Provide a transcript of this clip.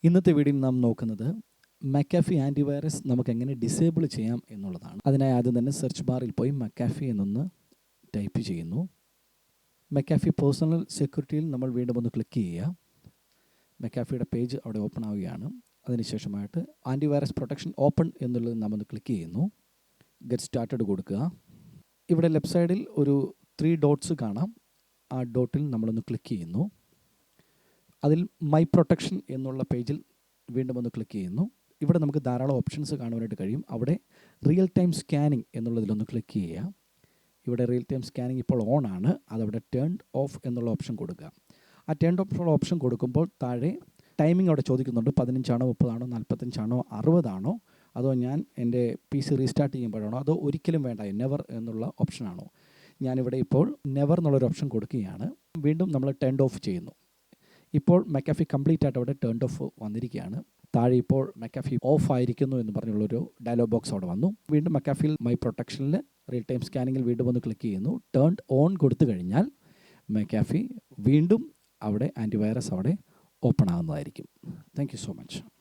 ഇന്നത്തെ വീഡിയോയിൽ നാം നോക്കുന്നത് മക്കാഫി ആൻറ്റിവൈറസ് നമുക്ക് എങ്ങനെ ഡിസേബിൾ ചെയ്യാം എന്നുള്ളതാണ്. അതിനായി ആദ്യം തന്നെ സെർച്ച് ബാറിൽ പോയി മക്കാഫി എന്നൊന്ന് ടൈപ്പ് ചെയ്യുന്നു. മക്കാഫി പേഴ്സണൽ സെക്യൂരിറ്റിയിൽ നമ്മൾ വീണ്ടും ഒന്ന് ക്ലിക്ക് ചെയ്യുക. മക്കാഫിയുടെ പേജ് അവിടെ ഓപ്പൺ ആവുകയാണ്. അതിനുശേഷമായിട്ട് ആൻറ്റിവൈറസ് പ്രൊട്ടക്ഷൻ ഓപ്പൺ എന്നുള്ളത് നാം ഒന്ന് ക്ലിക്ക് ചെയ്യുന്നു. ഗെറ്റ് സ്റ്റാർട്ടഡ് കൊടുക്കുക. ഇവിടെ ലെഫ്റ്റ് സൈഡിൽ ഒരു 3 ഡോട്ട്സ് കാണാം. ആ ഡോട്ടിൽ നമ്മളൊന്ന് ക്ലിക്ക് ചെയ്യുന്നു. അതിൽ മൈ പ്രൊട്ടക്ഷൻ എന്നുള്ള പേജിൽ വീണ്ടും ഒന്ന് ക്ലിക്ക് ചെയ്യുന്നു. ഇവിടെ നമുക്ക് ധാരാളം ഓപ്ഷൻസ് കാണുവാനായിട്ട് കഴിയും. അവിടെ റിയൽ ടൈം സ്കാനിങ് എന്നുള്ളതിലൊന്ന് ക്ലിക്ക് ചെയ്യുക. ഇവിടെ റിയൽ ടൈം സ്കാനിങ് ഇപ്പോൾ ഓൺ ആണ്. അതവിടെ ടേൺഡ് ഓഫ് എന്നുള്ള ഓപ്ഷൻ കൊടുക്കുക. ആ ടേൺഡ് ഓഫ് ഉള്ള ഓപ്ഷൻ കൊടുക്കുമ്പോൾ താഴെ ടൈമിംഗ് അവിടെ ചോദിക്കുന്നുണ്ട്. 15 ആണോ 30 ആണോ 45 ആണോ 60 ആണോ, അതോ ഞാൻ എൻ്റെ PC റീസ്റ്റാർട്ട് ചെയ്യുമ്പോഴാണോ, അതോ ഒരിക്കലും വേണ്ട നെവർ എന്നുള്ള ഓപ്ഷനാണോ. ഞാനിവിടെ ഇപ്പോൾ നെവർ എന്നുള്ളൊരു ഓപ്ഷൻ കൊടുക്കുകയാണ്. വീണ്ടും നമ്മൾ ടേൺഡ് ഓഫ് ചെയ്യുന്നു. ഇപ്പോൾ മക്കാഫി കംപ്ലീറ്റ് ആയിട്ട് അവിടെ ടേൺഡ് ഓഫ് വന്നിരിക്കുകയാണ്. താഴെ ഇപ്പോൾ മക്കാഫി ഓഫ് ആയിരിക്കുന്നു എന്ന് പറഞ്ഞുള്ളൊരു ഡയലോഗ് ബോക്സ് അവിടെ വന്നു. വീണ്ടും മക്കാഫിയിൽ മൈ പ്രൊട്ടക്ഷനിൽ റിയൽ ടൈം സ്കാനിങ്ങിൽ വീണ്ടും ഒന്ന് ക്ലിക്ക് ചെയ്യുന്നു. ടേൺഡ് ഓൺ കൊടുത്തു കഴിഞ്ഞാൽ മക്കാഫി വീണ്ടും അവിടെ ആൻറ്റിവൈറസ് അവിടെ ഓപ്പൺ ആകുന്നതായിരിക്കും. Thank you so much.